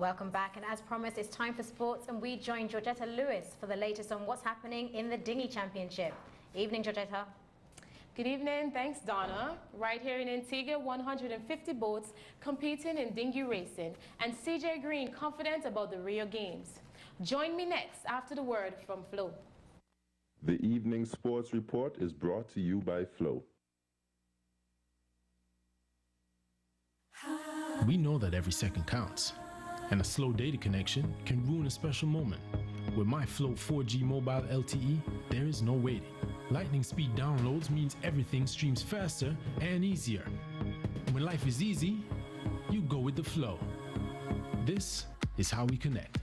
Welcome back, and as promised, it's time for sports, and we join Georgetta Lewis for the latest on what's happening in the Dinghy Championship. Evening, Georgetta. Good evening, thanks Donna. Right here in Antigua, 150 boats competing in dinghy racing, and CJ Green confident about the Rio Games. Join me next after the word from Flo. The evening sports report is brought to you by Flo. We know that every second counts, and a slow data connection can ruin a special moment. With my Flo 4G mobile LTE, there is no waiting. Lightning speed downloads means everything streams faster and easier. When life is easy, you go with the flow. This is how we connect.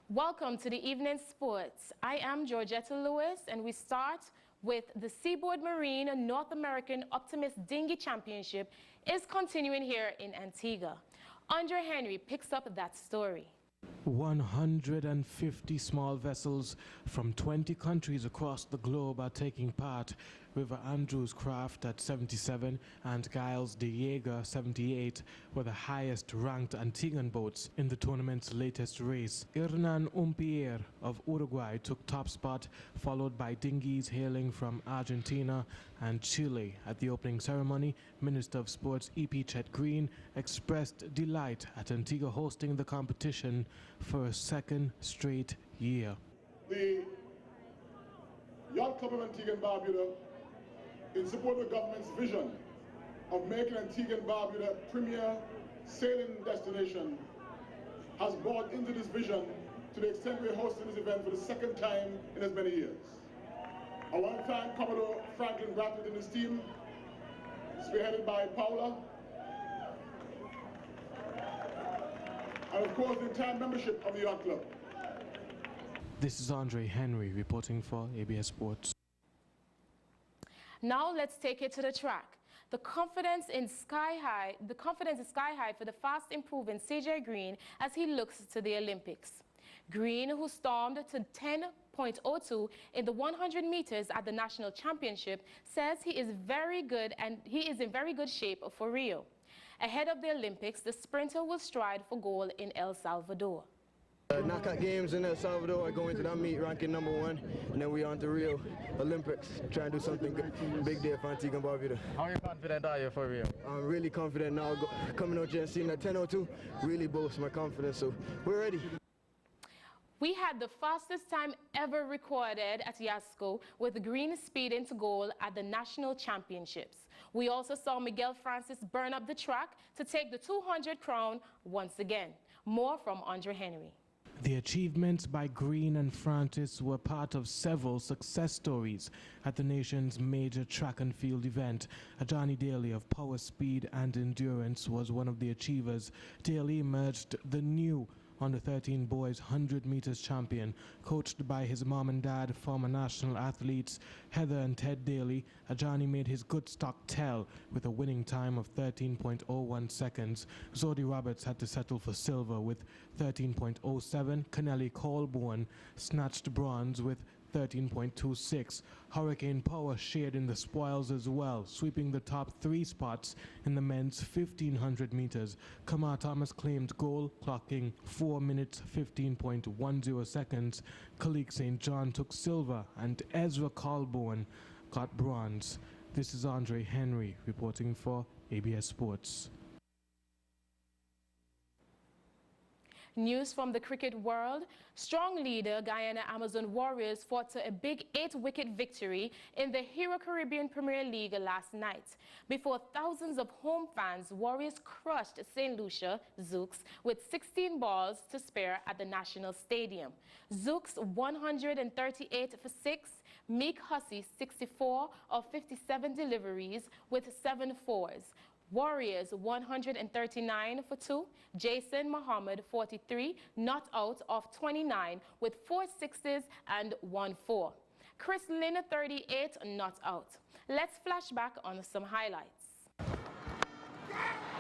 Welcome to the evening sports. I am Georgetta Lewis, and we start with the Seaboard Marine North American Optimist Dinghy Championship is continuing here in Antigua. Andre Henry picks up that story. 150 small vessels from 20 countries across the globe are taking part. River Andrews Craft at 77 and Giles de Jager 78 were the highest ranked Antiguan boats in the tournament's latest race. Hernan Umpier of Uruguay took top spot, followed by dinghies hailing from Argentina and Chile. At the opening ceremony, Minister of Sports E.P. Chet Green expressed delight at Antigua hosting the competition for a second straight year. The Yacht Club of Antigua and Barbuda, in support of the government's vision of making Antigua and Barbuda a premier sailing destination, has bought into this vision to the extent we're hosting this event for the second time in as many years. I want to thank Commodore Franklin Bradford and his team, spearheaded by Paula, and of course the entire membership of the Yacht Club. This is Andre Henry reporting for ABS Sports. Now let's take it to the track. The confidence is sky high for the fast improving CJ Green as he looks to the Olympics. Green, who stormed to 10.02 in the 100 meters at the national championship, says he is very good and he is in very good shape for Rio. Ahead of the Olympics, the sprinter will strive for gold in El Salvador. Knockout games in El Salvador, I go into that meet ranking #1, and then we on to Rio Olympics, try and do something big there for Antigua and Barbuda. How confident are you for Rio? I'm really confident now. Coming out here and seeing that 10:02 really boosts my confidence, so we're ready. We had the fastest time ever recorded at Yasco, with Green speeding to goal at the national championships. We also saw Miguel Francis burn up the track to take the 200 crown once again. More from Andre Henry. The achievements by Green and Francis were part of several success stories at the nation's major track and field event. Johnny Daly of Power, Speed and Endurance was one of the achievers. Daly emerged the new under 13 boys 100 meters champion, coached by his mom and dad, former national athletes Heather and Ted Daly. Ajani made his good stock tell with a winning time of 13.01 seconds. Zodi Roberts had to settle for silver with 13.07. Kennelly Colborne snatched bronze with 13.26. Hurricane Power shared in the spoils as well, sweeping the top 3 spots in the men's 1500 meters. Kamar Thomas claimed gold, clocking 4 minutes 15.10 seconds. Khalik St. John took silver, and Ezra Colborne got bronze. This is Andre Henry reporting for ABS Sports. News from the cricket world. Strong leader Guyana Amazon Warriors fought to a big 8-wicket victory in the Hero Caribbean Premier League last night. Before thousands of home fans, Warriors crushed St. Lucia Zouks with 16 balls to spare at the National Stadium. Zouks 138 for 6, Meek Hussey 64 of 57 deliveries with 7 fours. Warriors 139 for 2, Jason Muhammad 43, not out of 29 with 4 sixes and 1 4. Chris Lynn 38, not out. Let's flash back on some highlights.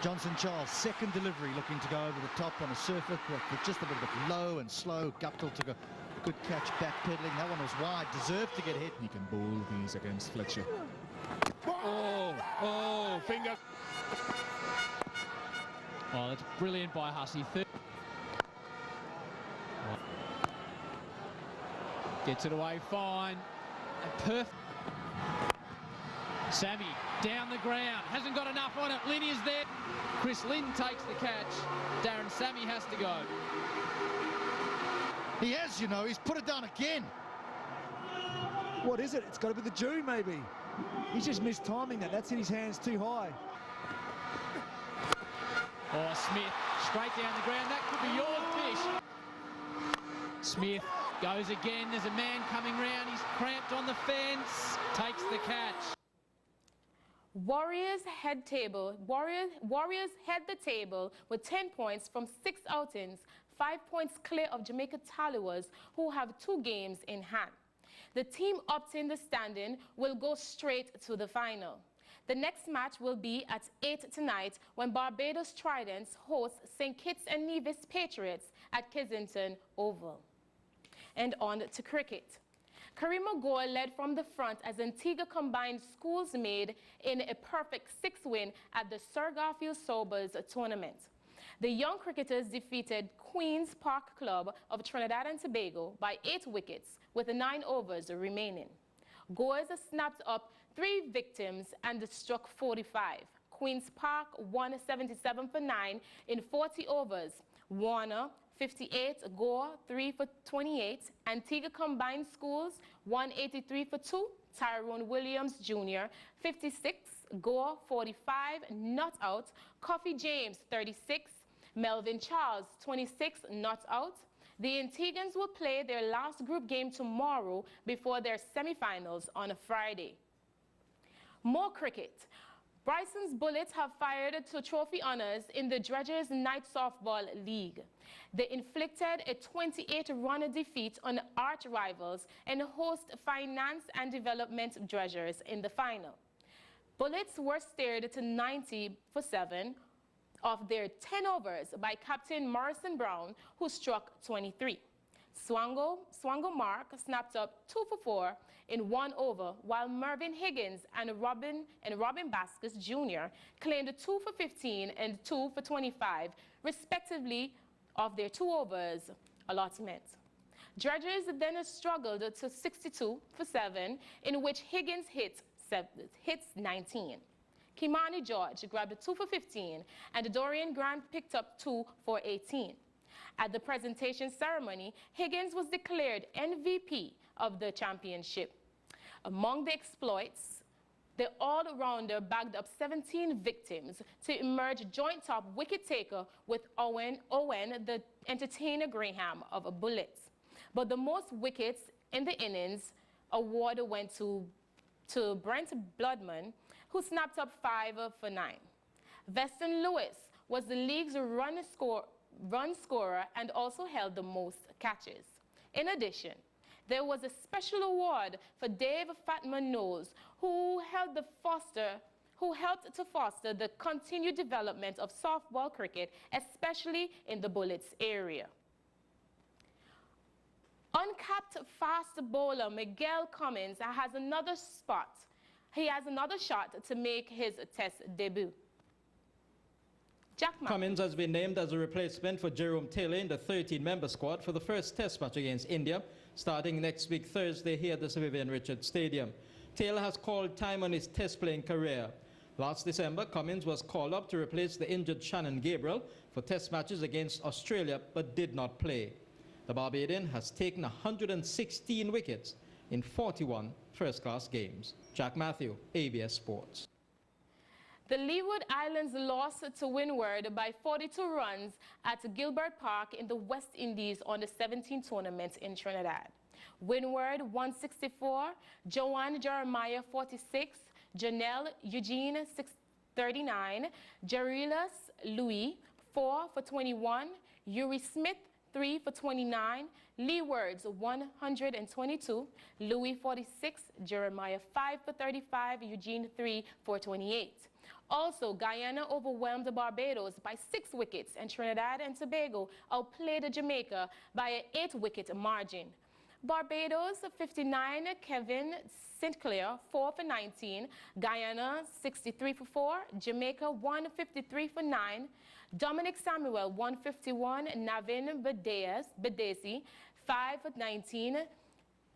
Johnson Charles, second delivery, looking to go over the top on a surfer, but just a little bit low and slow. Guptill took a good catch, backpedaling. That one was wide, deserved to get hit. He can ball these against Fletcher. Oh, finger. Oh, that's brilliant by Hussey. Gets it away fine. And perfect. Sammy down the ground. Hasn't got enough on it. Lynn is there. Chris Lynn takes the catch. Darren Sammy has to go. He has, you know, he's put it down again. What is it? It's got to be the Jew, maybe. He's just missed timing that. That's in his hands too high. Oh, Smith straight down the ground. That could be yours, Fish. Smith goes again. There's a man coming round. He's cramped on the fence. Takes the catch. Warriors head the table with 10 points from 6 outings, 5 points clear of Jamaica Tallawahs, who have 2 games in hand. The team up in the standing will go straight to the final. The next match will be at 8 tonight when Barbados Tridents host St. Kitts and Nevis Patriots at Kensington Oval. And on to cricket. Karima Gore led from the front as Antigua combined schools made in a perfect 6 win at the Sir Garfield Sobers tournament. The young cricketers defeated Queen's Park Club of Trinidad and Tobago by 8 wickets with 9 overs remaining. Goers snapped up 3 victims and struck 45. Queen's Park won 77 for 9 in 40 overs. Warner 58, Gore 3 for 28. Antigua Combined Schools 183 for 2. Tyrone Williams Jr. 56, Gore 45, not out. Coffee James 36, Melvin Charles 26, not out. The Antiguans will play their last group game tomorrow before their semifinals on a Friday. More cricket. Bryson's Bullets have fired to trophy honors in the Dredgers Night Softball League. They inflicted a 28-run defeat on arch rivals and host Finance and Development Dredgers in the final. Bullets were steered to 90 for 7 of their 10 overs by Captain Morrison Brown, who struck 23. Swango Mark snapped up 2 for 4 in 1 over, while Mervyn Higgins and Robin Baskets Jr. claimed 2 for 15 and 2 for 25, respectively, of their 2 overs allotment. Dredgers then struggled to 62 for 7, in which Higgins hits 19. Kimani George grabbed 2 for 15, and Dorian Grant picked up 2 for 18. At the presentation ceremony, Higgins was declared MVP of the championship. Among the exploits, the all-rounder bagged up 17 victims to emerge joint top wicket taker with Owen the Entertainer Graham of Bullets. But the most wickets in the innings award went to Brent Bloodman, who snapped up 5 for 9. Veston Lewis was the league's run scorer and also held the most catches. In addition, there was a special award for Dave Fatman Knowles, who helped to foster the continued development of softball cricket, especially in the Bullets area. Uncapped fast bowler Miguel Cummins has another shot to make his Test debut. Cummins has been named as a replacement for Jerome Taylor in the 13-member squad for the first Test match against India, starting next week Thursday here at the Sir Vivian Richards Stadium. Taylor has called time on his Test-playing career. Last December, Cummins was called up to replace the injured Shannon Gabriel for Test matches against Australia, but did not play. The Barbadian has taken 116 wickets in 41 first-class games. Jack Matthew, ABS Sports. The Leeward Islands lost to Windward by 42 runs at Gilbert Park in the West Indies on the 17th tournament in Trinidad. Windward 164, Joanne Jeremiah 46, Janelle Eugene 639, Jarilas Louis 4 for 21, Yuri Smith 3 for 29, Leewards 122, Louis 46, Jeremiah 5 for 35, Eugene 3 for 28. Also, Guyana overwhelmed Barbados by 6 wickets, and Trinidad and Tobago outplayed Jamaica by an 8-wicket margin. Barbados 59, Kevin St. Clair 4 for 19, Guyana 63 for 4, Jamaica 153 for 9, Dominic Samuel 151, Navin Badesi 5 for 19,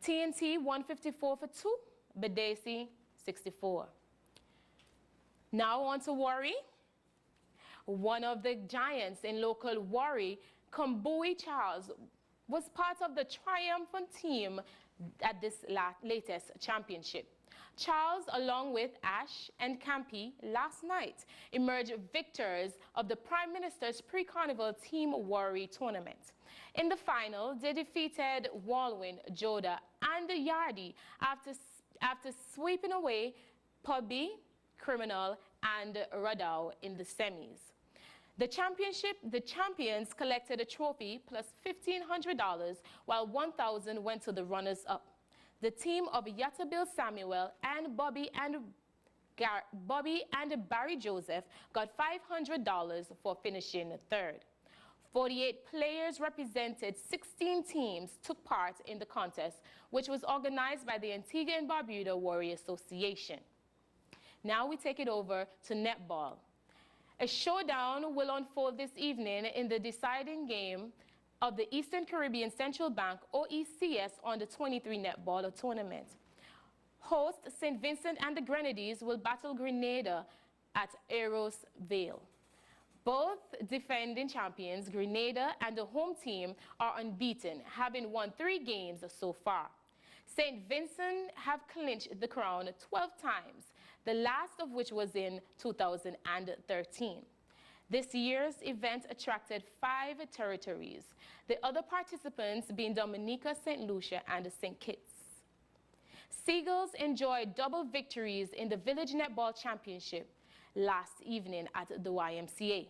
TNT 154 for 2, Badesi 64. Now on to Warri. One of the giants in local Warri, Kumbui Charles, was part of the triumphant team at this latest championship. Charles, along with Ash and Campi, last night emerged victors of the Prime Minister's pre-carnival Team Warri tournament. In the final, they defeated Walwyn, Joda, and Yardi after sweeping away Pubby, Criminal, and Radau in the semis. The champions collected a trophy plus $1,500, while $1,000 went to the runners-up. The team of Yattabil Samuel and Bobby and Barry Joseph got $500 for finishing third. 48 players represented 16 teams took part in the contest, which was organized by the Antigua and Barbuda Warri Association. Now we take it over to netball. A showdown will unfold this evening in the deciding game of the Eastern Caribbean Central Bank, OECS, on the 23 netball tournament. Host St. Vincent and the Grenadines will battle Grenada at Eros Vale. Both defending champions, Grenada and the home team, are unbeaten, having won 3 games so far. St. Vincent have clinched the crown 12 times, the last of which was in 2013. This year's event attracted 5 territories, the other participants being Dominica, St. Lucia, and St. Kitts. Seagulls enjoyed double victories in the Village Netball Championship last evening at the YMCA.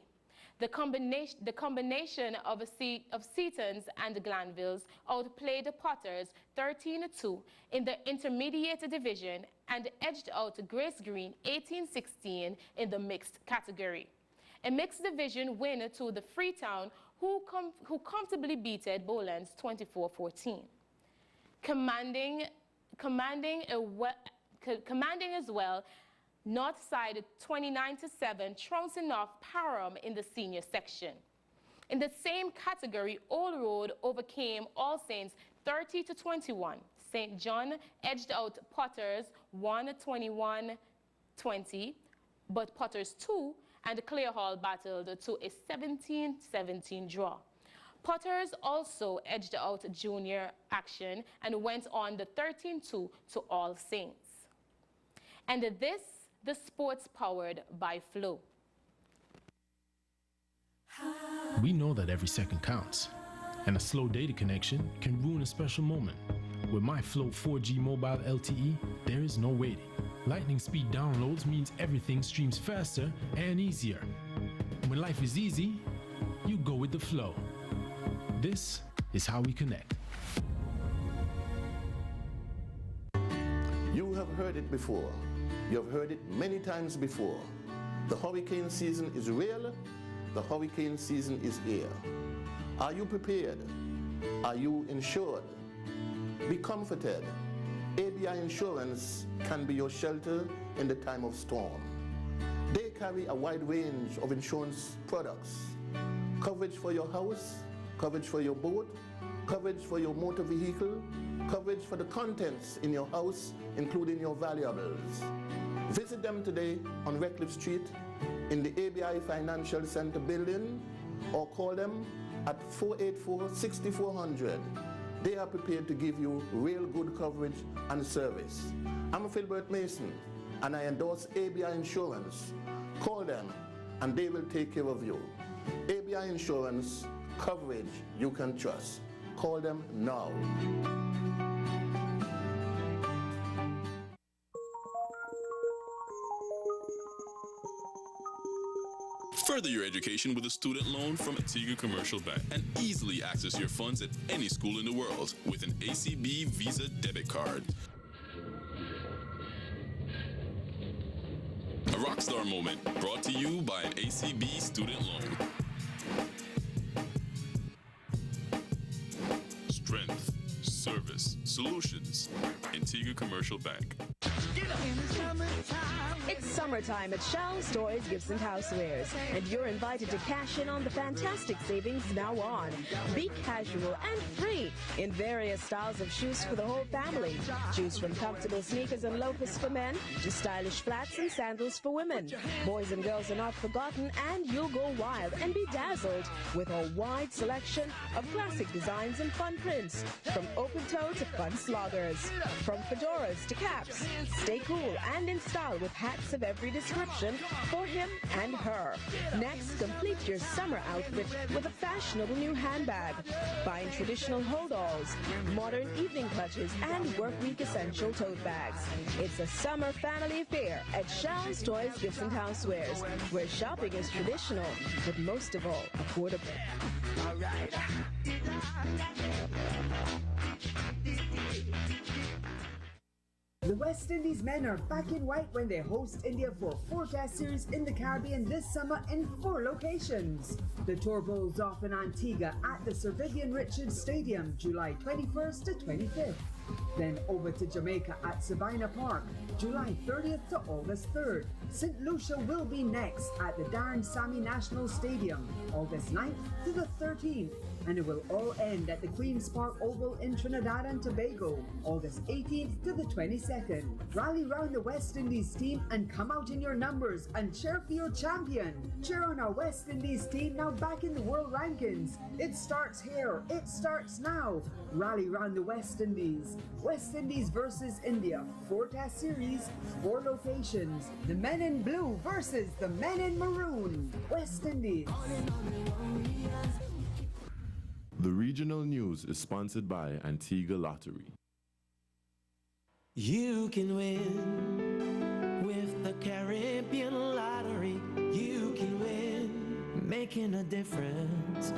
The combination of Setons and Glanvilles outplayed the Potters 13-2 in the intermediate division and edged out Grace Green 18-16 in the mixed category. A mixed division win to the Freetown, who comfortably beated Bowlands 24-14. Commanding as well, Northside 29-7, trouncing off Parham in the senior section. In the same category, Old Road overcame All Saints 30-21. St. John edged out Potters 1-21-20, but Potters 2 and Clare Hall battled to a 17-17 draw. Potters also edged out Junior Action and went on the 13-2 to All Saints. And this, the sports powered by Flow. We know that every second counts, and a slow data connection can ruin a special moment. With my Flow 4G mobile LTE, there is no waiting. Lightning speed downloads means everything streams faster and easier. When life is easy, you go with the flow. This is how we connect. You have heard it before. You have heard it many times before. The hurricane season is real. The hurricane season is here. Are you prepared? Are you insured? Be comforted. ABI Insurance can be your shelter in the time of storm. They carry a wide range of insurance products. Coverage for your house, coverage for your boat, coverage for your motor vehicle, coverage for the contents in your house, including your valuables. Visit them today on Redcliffe Street in the ABI Financial Center building, or call them at 484-6400. They are prepared to give you real good coverage and service. I'm Philbert Mason, and I endorse ABI Insurance. Call them, and they will take care of you. ABI Insurance, coverage you can trust. Call them now. Further your education with a student loan from Antigua Commercial Bank and easily access your funds at any school in the world with an ACB Visa debit card. A Rockstar moment brought to you by an ACB student loan. Strength, service, solutions. Antigua Commercial Bank. It's summertime at Charles Toys Gibson Housewares, and you're invited to cash in on the fantastic savings now on. Be casual and free in various styles of shoes for the whole family. Choose from comfortable sneakers and loafers for men to stylish flats and sandals for women. Boys and girls are not forgotten, and you'll go wild and be dazzled with a wide selection of classic designs and fun prints, from open toe to fun sloggers, from fedoras to caps. Stay cool and in style with hats of every description for him and her. Next, complete your summer outfit with a fashionable new handbag. Find traditional hold-alls, modern evening clutches, and work-week essential tote bags. It's a summer family affair at Charles Toys Gibson Housewares, where shopping is traditional, but most of all, affordable. All right. The West Indies men are back in white when they host India for a 4-test series in the Caribbean this summer in 4 locations. The tour bowls off in Antigua at the Sir Vivian Richards Stadium, July 21st to 25th. Then over to Jamaica at Sabina Park, July 30th to August 3rd. St. Lucia will be next at the Darren Sammy National Stadium, August 9th to the 13th. And it will all end at the Queen's Park Oval in Trinidad and Tobago, August 18th to the 22nd. Rally round the West Indies team and come out in your numbers and cheer for your champion. Cheer on our West Indies team, now back in the world rankings. It starts here. It starts now. Rally round the West Indies. West Indies versus India. 4-test series, 4 locations. The men in blue versus the men in maroon. West Indies. The regional news is sponsored by Antigua Lottery. You can win with the Caribbean Lottery. You can win, making a difference,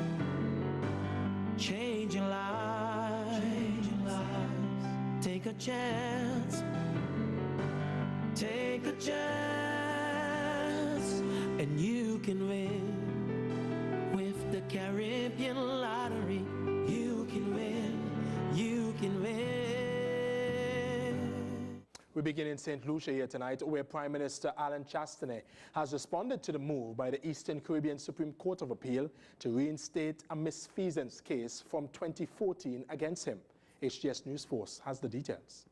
changing lives. Take a chance, take a chance, and you can win. With the Caribbean Lottery, you can win, you can win. We begin in St. Lucia here tonight, where Prime Minister Alan Chastanet has responded to the move by the Eastern Caribbean Supreme Court of Appeal to reinstate a misfeasance case from 2014 against him. HGS News Force has the details.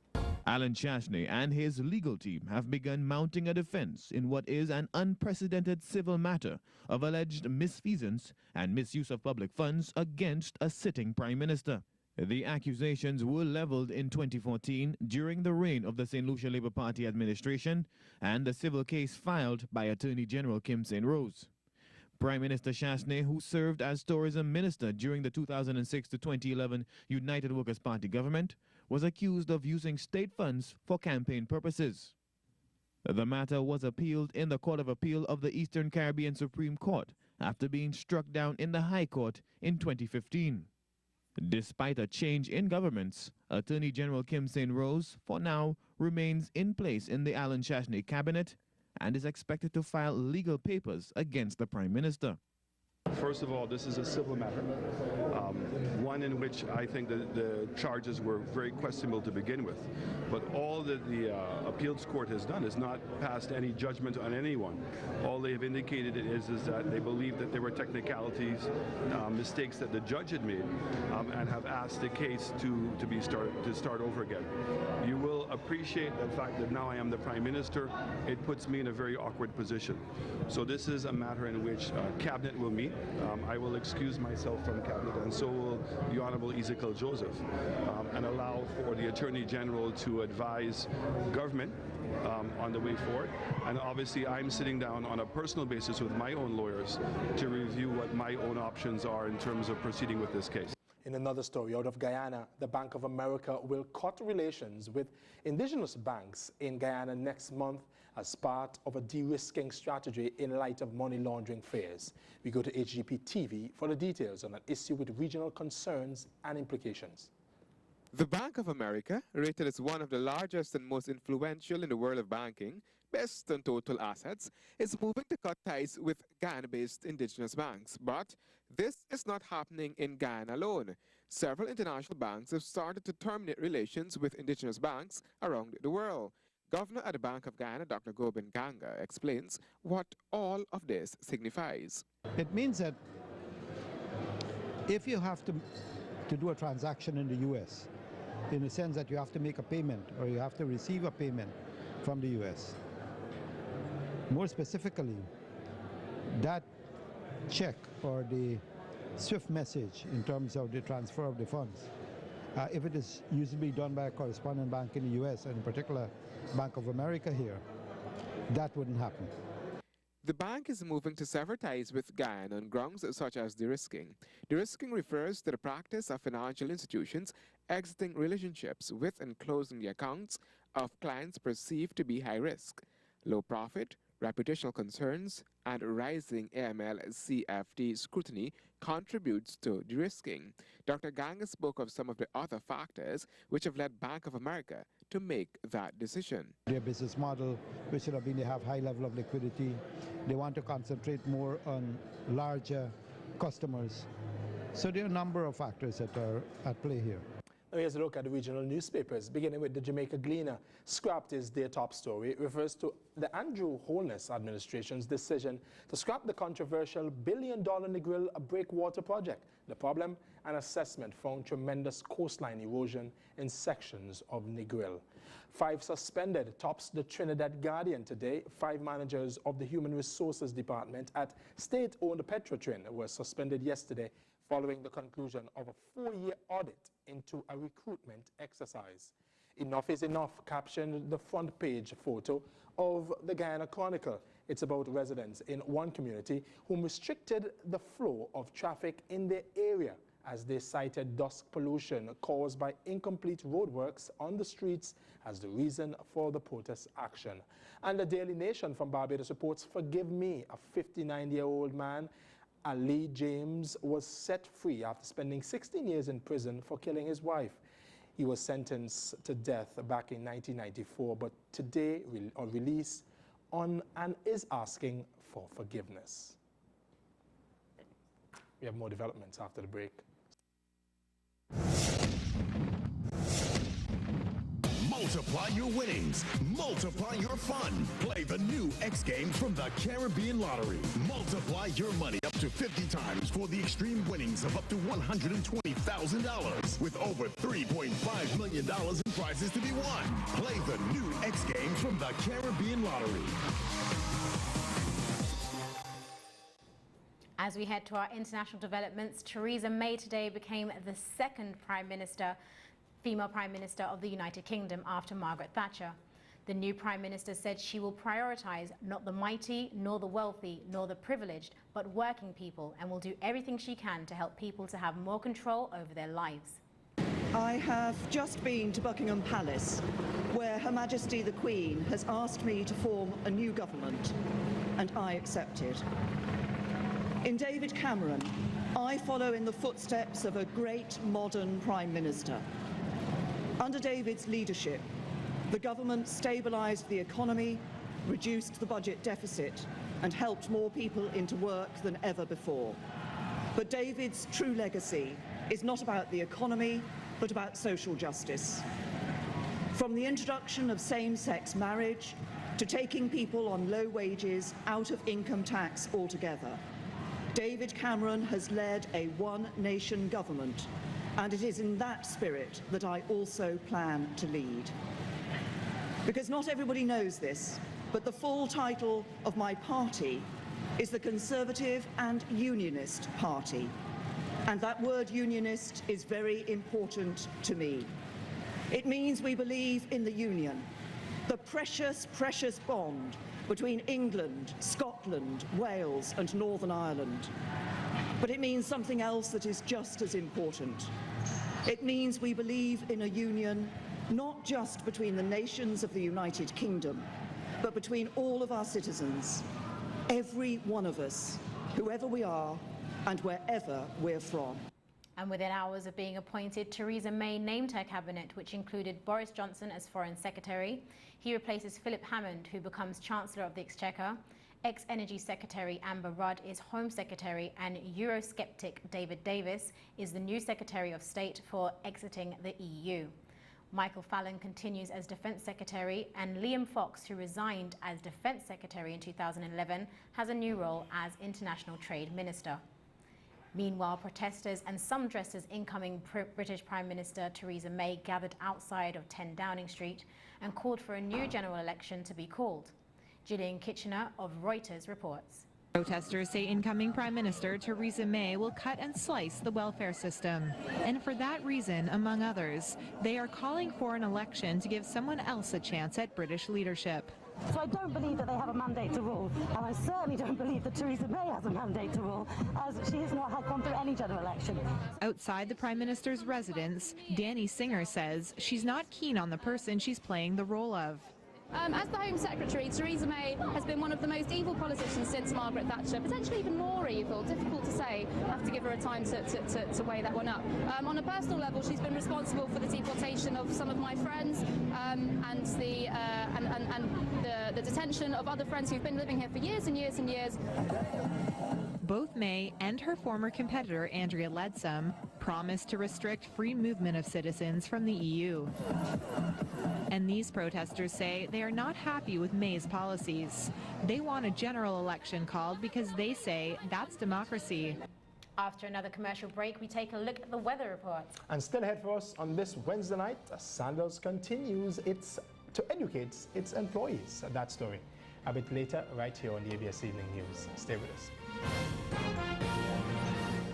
Alan Chastanet and his legal team have begun mounting a defense in what is an unprecedented civil matter of alleged misfeasance and misuse of public funds against a sitting prime minister. The accusations were leveled in 2014 during the reign of the St. Lucia Labour Party administration and the civil case filed by Attorney General Kim St. Rose. Prime Minister Chastanet, who served as tourism minister during the 2006 to 2011 United Workers' Party government, was accused of using state funds for campaign purposes. The matter was appealed in the Court of Appeal of the Eastern Caribbean Supreme Court after being struck down in the High Court in 2015. Despite a change in governments, Attorney General Kim St. Rose, for now, remains in place in the Alan Chastanet cabinet and is expected to file legal papers against the Prime Minister. First of all, this is a civil matter, one in which I think the charges were very questionable to begin with. But all that the appeals court has done is not passed any judgment on anyone. All they have indicated is that they believe that there were technicalities, mistakes that the judge had made, and have asked the case to start over again. You will appreciate the fact that now I am the Prime Minister. It puts me in a very awkward position. So this is a matter in which Cabinet will meet. I will excuse myself from Cabinet, and so will the Honourable Ezekiel Joseph, and allow for the Attorney General to advise government on the way forward. And obviously I'm sitting down on a personal basis with my own lawyers to review what my own options are in terms of proceeding with this case. In another story out of Guyana, the Bank of America will cut relations with indigenous banks in Guyana next month as part of a de-risking strategy in light of money laundering fears. We go to HGP TV for the details on an issue with regional concerns and implications. The Bank of America, rated as one of the largest and most influential in the world of banking, best on total assets, is moving to cut ties with Guyana-based indigenous banks. But this is not happening in Guyana alone. Several international banks have started to terminate relations with indigenous banks around the world. Governor at the Bank of Guyana, Dr. Gobind Ganga, explains what all of this signifies. It means that if you have to do a transaction in the U.S., in the sense that you have to make a payment or you have to receive a payment from the U.S., more specifically, that check or the SWIFT message in terms of the transfer of the funds, if it is usually done by a correspondent bank in the U.S., and in particular Bank of America here, that wouldn't happen. The bank is moving to sever ties with Guyana on grounds such as de-risking. De-risking refers to the practice of financial institutions exiting relationships with and closing the accounts of clients perceived to be high risk, low profit, reputational concerns, and rising AML-CFT scrutiny contributes to de-risking. Dr. Ganga spoke of some of the other factors which have led Bank of America to make that decision. Their business model, which should have been they have high level of liquidity. They want to concentrate more on larger customers. So there are a number of factors that are at play here. Now here's a look at the regional newspapers, beginning with the Jamaica Gleaner. Scrapped is their top story. It refers to the Andrew Holness administration's decision to scrap the controversial $1 billion Negril breakwater project. The problem? An assessment found tremendous coastline erosion in sections of Negril. 5 suspended tops the Trinidad Guardian today. 5 managers of the Human Resources Department at state-owned Petrotrin were suspended yesterday following the conclusion of a 4-year audit into a recruitment exercise. Enough is enough captioned the front page photo of the Guyana Chronicle. It's about residents in one community who restricted the flow of traffic in their area as they cited dust pollution caused by incomplete roadworks on the streets as the reason for the protest action. And the Daily Nation from Barbados reports, "Forgive me," a 59-year-old man, Ali James, was set free after spending 16 years in prison for killing his wife. He was sentenced to death back in 1994, but today released on and is asking for forgiveness. We have more developments after the break. Multiply your winnings. Multiply your fun. Play the new X Games from the Caribbean Lottery. Multiply your money up to 50 times for the extreme winnings of up to $120,000 with over $3.5 million in prizes to be won. Play the new X Games from the Caribbean Lottery. As we head to our international developments, Theresa May today became the second female Prime Minister of the United Kingdom after Margaret Thatcher. The new Prime Minister said she will prioritise not the mighty, nor the wealthy, nor the privileged, but working people, and will do everything she can to help people to have more control over their lives. I have just been to Buckingham Palace, where Her Majesty the Queen has asked me to form a new government, and I accepted. In David Cameron, I follow in the footsteps of a great modern Prime Minister. Under David's leadership, the government stabilised the economy, reduced the budget deficit, and helped more people into work than ever before. But David's true legacy is not about the economy, but about social justice. From the introduction of same-sex marriage to taking people on low wages out of income tax altogether, David Cameron has led a one-nation government, and it is in that spirit that I also plan to lead. Because not everybody knows this, but the full title of my party is the Conservative and Unionist Party. And that word unionist is very important to me. It means we believe in the union, the precious, precious bond between England, Scotland, Wales, and Northern Ireland. But it means something else that is just as important. It means we believe in a union not just between the nations of the United Kingdom, but between all of our citizens, every one of us, whoever we are and wherever we're from. And within hours of being appointed, Theresa May named her cabinet, which included Boris Johnson as Foreign Secretary. He replaces Philip Hammond, who becomes Chancellor of the Exchequer. Ex-Energy Secretary Amber Rudd is Home Secretary, and Eurosceptic David Davis is the new Secretary of State for exiting the EU. Michael Fallon continues as Defence Secretary, and Liam Fox, who resigned as Defence Secretary in 2011, has a new role as International Trade Minister. Meanwhile, protesters and some dressed as incoming British Prime Minister Theresa May gathered outside of 10 Downing Street and called for a new general election to be called. Gillian Kitchener of Reuters reports. Protesters say incoming Prime Minister Theresa May will cut and slice the welfare system. And for that reason, among others, they are calling for an election to give someone else a chance at British leadership. So I don't believe that they have a mandate to rule, and I certainly don't believe that Theresa May has a mandate to rule, as she has not gone through any general election. Outside the Prime Minister's residence, Danny Singer says she's not keen on the person she's playing the role of. As the Home Secretary, Theresa May has been one of the most evil politicians since Margaret Thatcher, potentially even more evil. Difficult to say. I have to give her a time to weigh that one up. On a personal level, she's been responsible for the deportation of some of my friends and the detention of other friends who've been living here for years and years and years. Both May and her former competitor, Andrea Leadsom, promised to restrict free movement of citizens from the EU. And these protesters say they are not happy with May's policies. They want a general election called because they say that's democracy. After another commercial break, we take a look at the weather report. And still ahead for us on this Wednesday night, Sandals continues to educate its employees. That story a bit later right here on the ABS Evening News. Stay with us.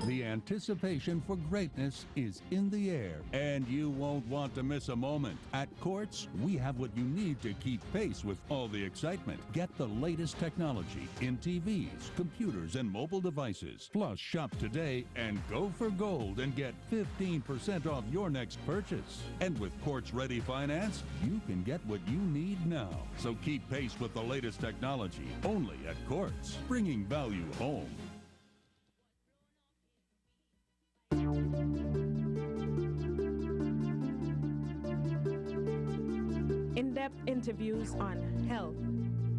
The anticipation for greatness is in the air, and you won't want to miss a moment. At Courts, we have what you need to keep pace with all the excitement. Get the latest technology in TVs, computers, and mobile devices. Plus, shop today and go for gold and get 15% off your next purchase. And with Courts Ready Finance, you can get what you need now. So keep pace with the latest technology, only at Courts, bringing value home. In-depth interviews on health,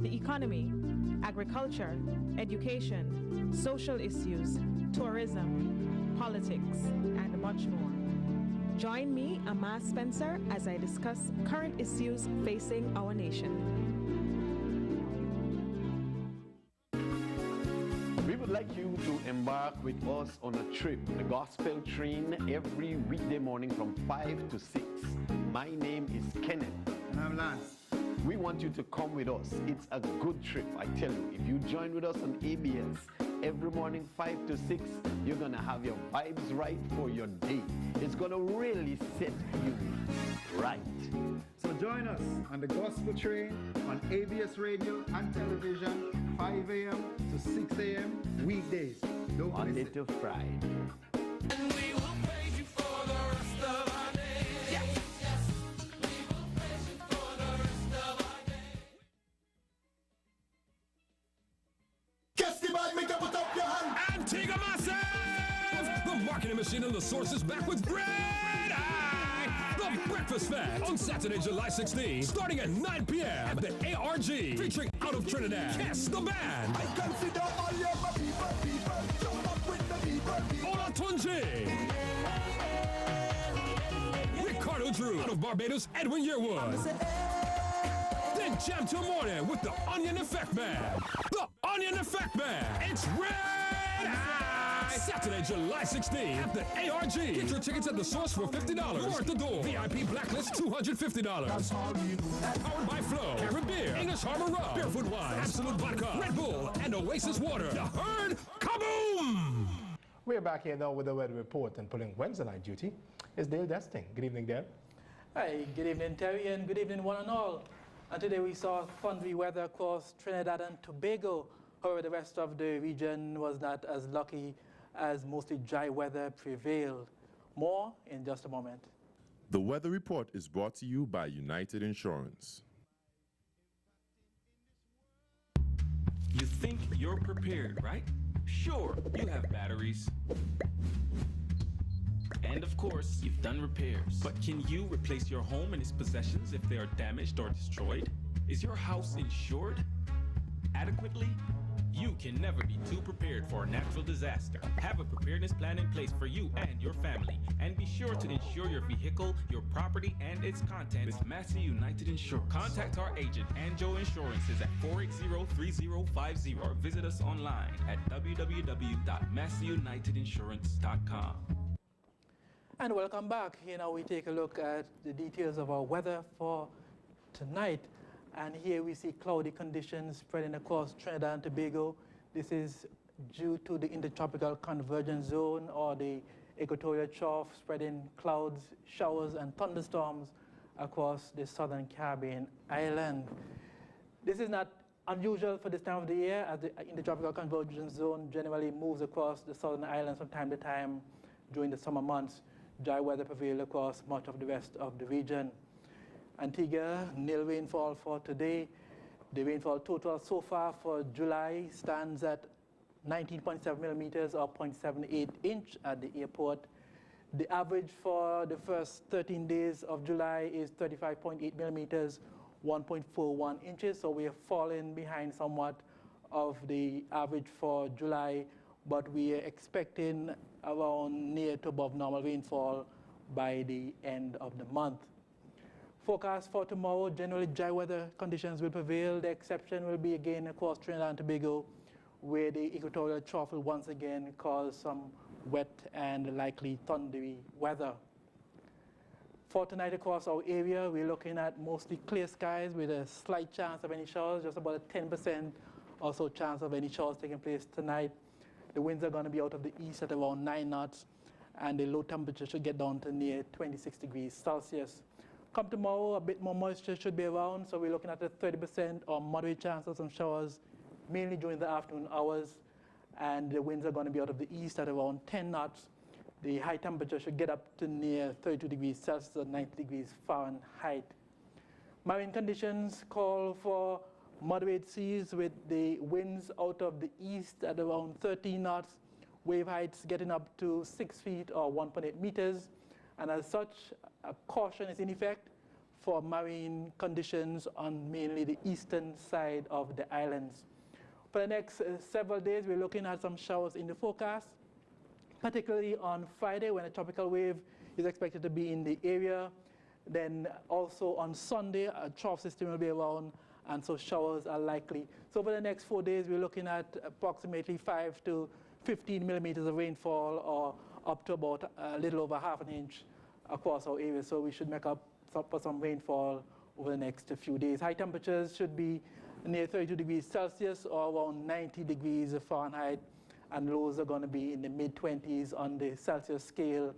the economy, agriculture, education, social issues, tourism, politics, and much more. Join me, Amar Spencer, as I discuss current issues facing our nation. We would like you to embark with us on a trip, the Gospel Train, every weekday morning from 5 to 6. My name is Kenneth. And I'm Lance. We want you to come with us. It's a good trip, I tell you. If you join with us on ABS every morning 5 to 6, you're going to have your vibes right for your day. It's going to really set you right. So join us on the Gospel Train on ABS Radio and television, 5 a.m. to 6 a.m. weekdays. Don't Monday to Friday. And we will praise you for the rest of our days. Yes. We will praise you for the rest of our days. Guess the bad, make up, put up your hand. Antigua Massive! The marketing machine and the source is back with Red Eye! The Breakfast Fest on Saturday, July 16, starting at 9 p.m. at the ARG, featuring Out of Trinidad, Kiss the Band. I consider all your people, join up with the people. Ola Tunji. Ricardo Drew, out of Barbados, Edwin Yearwood. Then jam till morning with the Onion Effect Band. The Onion Effect Band. It's Red Eye! Saturday, July 16 at the ARG. Get your tickets at the source for $50. Or at the door. VIP Blacklist $250. Powered by Flow, Caribbean, English Harbor Rum, Barefoot Wine, Absolute Vodka, Red Bull, and Oasis Water. The Herd, kaboom! We're back here now with the weather report, and pulling Wednesday night duty is Dale Desting. Good evening, Dale. Hi, good evening, Terry, and good evening, one and all. And today we saw thundery weather across Trinidad and Tobago. However, the rest of the region was not as lucky, as mostly dry weather prevailed. More in just a moment. The weather report is brought to you by United Insurance. You think you're prepared, right? Sure, you have batteries, And of course, you've done repairs. But can you replace your home and its possessions if they are damaged or destroyed? Is your house insured adequately? You can never be too prepared for a natural disaster. Have a preparedness plan in place for you and your family. And be sure to insure your vehicle, your property, and its contents with Massey United Insurance. Contact our agent, Anjo Insurances, at 480-3050 or visit us online at www.masseyunitedinsurance.com. And welcome back. Here now we take a look at the details of our weather for tonight. And here we see cloudy conditions spreading across Trinidad and Tobago. This is due to the intertropical convergence zone or the equatorial trough spreading clouds, showers, and thunderstorms across the southern Caribbean island. This is not unusual for this time of the year, as the intertropical convergence zone generally moves across the southern islands from time to time during the summer months. Dry weather prevails across much of the rest of the region. Antigua, nil rainfall for today. The rainfall total so far for July stands at 19.7 millimeters or 0.78 inch at the airport. The average for the first 13 days of July is 35.8 millimeters, 1.41 inches. So we are falling behind somewhat of the average for July, but we are expecting around near to above normal rainfall by the end of the month. Forecast for tomorrow, generally dry weather conditions will prevail. The exception will be again across Trinidad and Tobago, where the equatorial trough will once again cause some wet and likely thundery weather. For tonight across our area, we're looking at mostly clear skies with a slight chance of any showers, just about a 10% or so chance of any showers taking place tonight. The winds are going to be out of the east at around 9 knots, and the low temperature should get down to near 26 degrees Celsius. Come tomorrow, a bit more moisture should be around, so we're looking at a 30% or moderate chance of some showers, mainly during the afternoon hours, and the winds are going to be out of the east at around 10 knots. The high temperature should get up to near 32 degrees Celsius or 90 degrees Fahrenheit. Marine conditions call for moderate seas with the winds out of the east at around 13 knots, wave heights getting up to 6 feet or 1.8 meters, and as such, a caution is in effect for marine conditions on mainly the eastern side of the islands. For the next several days, we're looking at some showers in the forecast, particularly on Friday when a tropical wave is expected to be in the area. Then also on Sunday, a trough system will be around, and so showers are likely. So for the next 4 days, we're looking at approximately 5 to 15 millimeters of rainfall, or up to about a little over half an inch across our area. So we should make up for some rainfall over the next few days. High temperatures should be near 32 degrees Celsius or around 90 degrees Fahrenheit, and lows are going to be in the mid-20s on the Celsius scale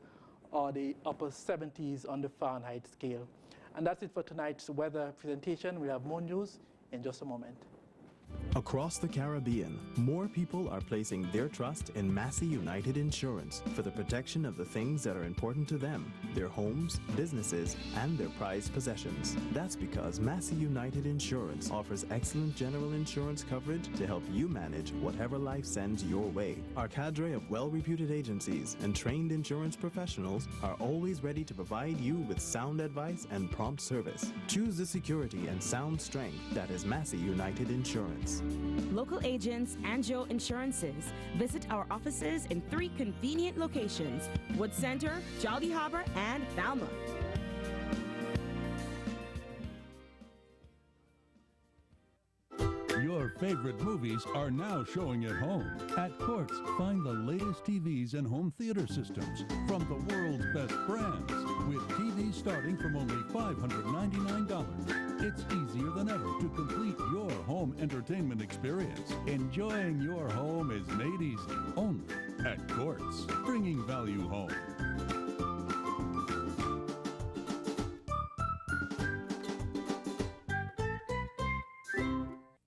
or the upper 70s on the Fahrenheit scale. And that's it for tonight's weather presentation. We have more news in just a moment. Across the Caribbean, more people are placing their trust in Massey United Insurance for the protection of the things that are important to them, their homes, businesses, and their prized possessions. That's because Massey United Insurance offers excellent general insurance coverage to help you manage whatever life sends your way. Our cadre of well-reputed agencies and trained insurance professionals are always ready to provide you with sound advice and prompt service. Choose the security and sound strength that is Massey United Insurance. Local agents Anjo Insurances. Visit our offices in 3 convenient locations: Wood Center, Jolly Harbor, and Falmouth. Your favorite movies are now showing at home. At Quartz, find the latest TVs and home theater systems from the world's best brands, with TVs starting from only $599. It's easier than ever to complete your home entertainment experience. Enjoying your home is made easy only at Quartz, bringing value home.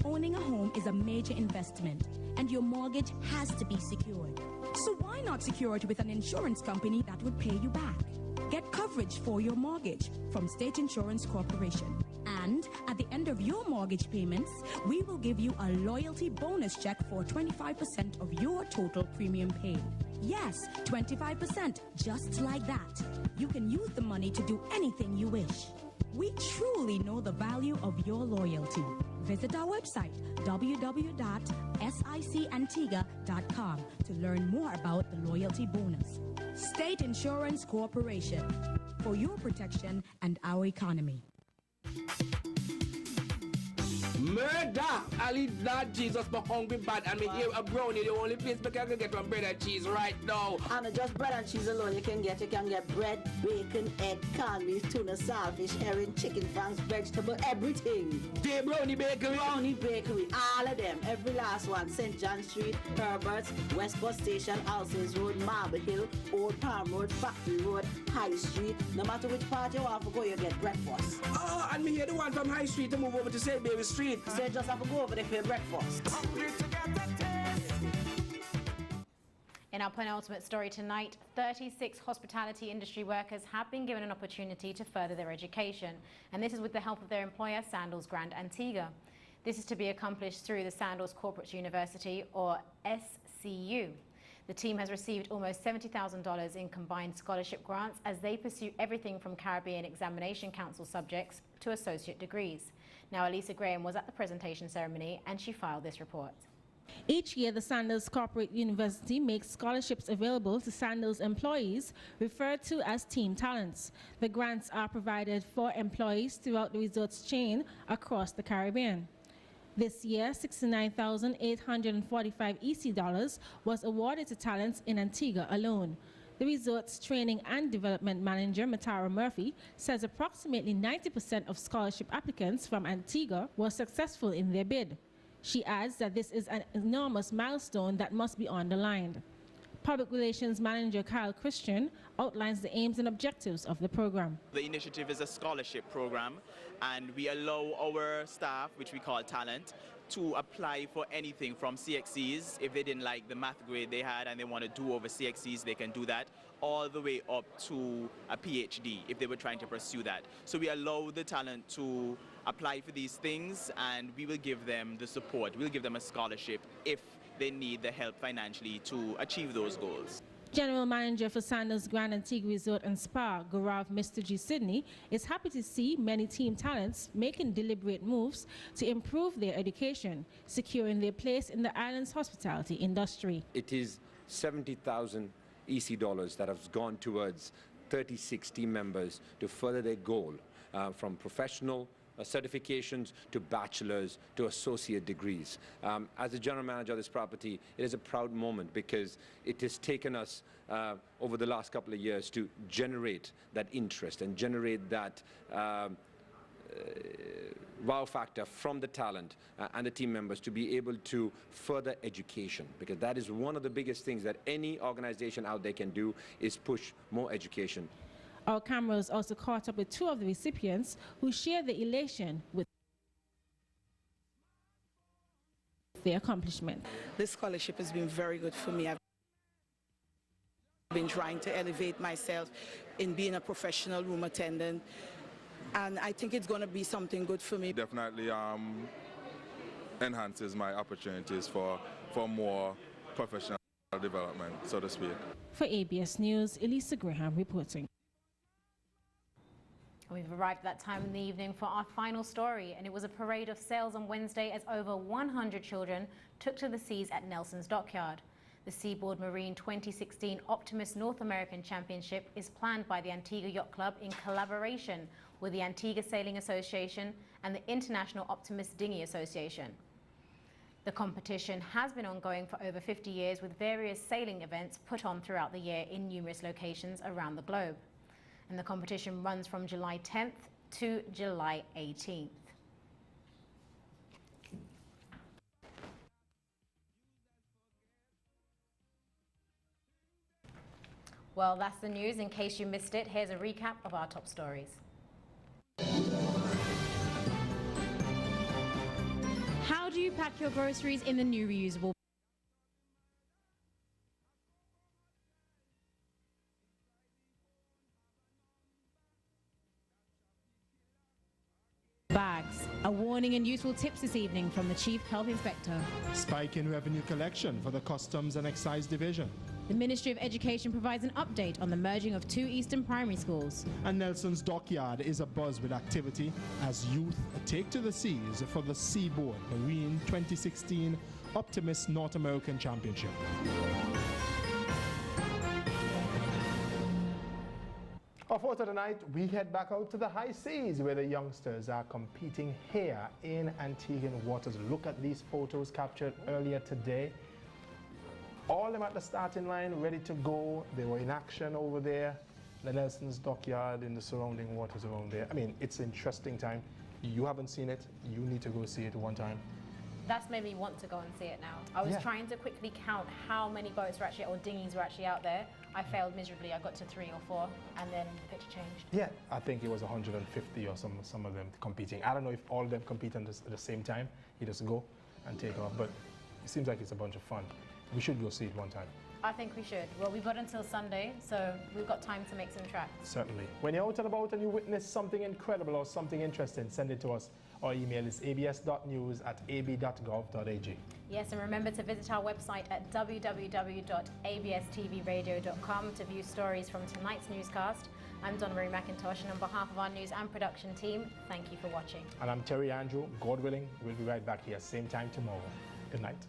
Owning a home is a major investment, and your mortgage has to be secured. So why not secure it with an insurance company that would pay you back? Get coverage for your mortgage from State Insurance Corporation. And at the end of your mortgage payments, we will give you a loyalty bonus check for 25% of your total premium paid. Yes, 25%, just like that. You can use the money to do anything you wish. We truly know the value of your loyalty. Visit our website, www.sicantigua.com, to learn more about the loyalty bonus. State Insurance Corporation, for your protection and our economy. Murder! I leave Lord Jesus for hungry bad and me here a brownie, the only place I can get some bread and cheese right now. And just bread and cheese alone you can get bread, bacon, egg, corned beef, tuna, saltfish, herring, chicken fangs, vegetable, everything. The Brownie Bakery? Brownie Bakery, all of them, every last one. St. John Street, Herbert's, Westport Station, Alsons Road, Marble Hill, Old Palm Road, Factory Road, High Street. No matter which part you want to go, you get breakfast. Oh, and me here the one from High Street to move over to St. Mary Street. So you just have to go over there for your breakfast. In our penultimate story tonight, 36 hospitality industry workers have been given an opportunity to further their education, and this is with the help of their employer, Sandals Grand Antigua. This is to be accomplished through the Sandals Corporate University, or SCU. The team has received almost $70,000 in combined scholarship grants as they pursue everything from Caribbean Examination Council subjects to associate degrees. Now, Elisa Graham was at the presentation ceremony and she filed this report. Each year, the Sandals Corporate University makes scholarships available to Sandals employees, referred to as Team Talents. The grants are provided for employees throughout the resort's chain across the Caribbean. This year, $69,845 EC dollars was awarded to talents in Antigua alone. The resort's training and development manager, Matara Murphy, says approximately 90% of scholarship applicants from Antigua were successful in their bid. She adds that this is an enormous milestone that must be underlined. Public Relations Manager Kyle Christian outlines the aims and objectives of the program. The initiative is a scholarship program, and we allow our staff, which we call talent, to apply for anything from CXCs. If they didn't like the math grade they had and they want to do over CXCs, they can do that, all the way up to a PhD if they were trying to pursue that. So we allow the talent to apply for these things, and we will give them the support. We'll give them a scholarship if they need the help financially to achieve those goals. General Manager for Sandals Grand Antigua Resort and Spa, Gaurav Mr. G. Sydney, is happy to see many team talents making deliberate moves to improve their education, securing their place in the island's hospitality industry. It is 70,000 EC dollars that has gone towards 36 team members to further their goal, from professional certifications to bachelor's to associate degrees. As the general manager of this property, it is a proud moment because it has taken us over the last couple of years to generate that interest and generate that wow factor from the talent and the team members to be able to further education, because that is one of the biggest things that any organization out there can do, is push more education. Our cameras also caught up with two of the recipients who shared the elation with their accomplishment. This scholarship has been very good for me. I've been trying to elevate myself in being a professional room attendant, and I think it's going to be something good for me. Definitely enhances my opportunities for more professional development, so to speak. For ABS News, Elisa Graham reporting. We've arrived at that time in the evening for our final story, and it was a parade of sails on Wednesday as over 100 children took to the seas at Nelson's Dockyard. The Seaboard Marine 2016 Optimus North American Championship is planned by the Antigua Yacht Club in collaboration with the Antigua Sailing Association and the International Optimus Dinghy Association. The competition has been ongoing for over 50 years, with various sailing events put on throughout the year in numerous locations around the globe. And the competition runs from July 10th to July 18th. Well, that's the news. In case you missed it, here's a recap of our top stories. How do you pack your groceries in the new reusable Bags. A warning and useful tips this evening from the Chief Health Inspector. Spike in revenue collection for the Customs and Excise Division. The Ministry of Education provides an update on the merging of 2 eastern primary schools. And Nelson's Dockyard is abuzz with activity as youth take to the seas for the Seaboard Marine 2016 Optimist North American Championship. Our photo tonight, we head back out to the high seas where the youngsters are competing here in Antiguan waters. Look at these photos captured earlier today. All of them at the starting line, ready to go. They were in action over there. The Nelson's Dockyard in the surrounding waters around there. I mean, it's an interesting time. You haven't seen it, you need to go see it one time. That's made me want to go and see it now. I was trying to quickly count how many boats were actually, or dinghies were actually out there. I failed miserably. I got to 3 or 4, and then the picture changed. Yeah, I think it was 150 or some of them competing. I don't know if all of them compete at the same time. You just go and take off, but it seems like it's a bunch of fun. We should go see it one time. I think we should. Well, we've got until Sunday, so we've got time to make some tracks. Certainly. When you're out and about and you witness something incredible or something interesting, send it to us. Our email is abs.news@ab.gov.ag. Yes, and remember to visit our website at www.abstvradio.com to view stories from tonight's newscast. I'm Donna Marie McIntosh, and on behalf of our news and production team, thank you for watching. And I'm Terry Andrew. God willing, we'll be right back here same time tomorrow. Good night.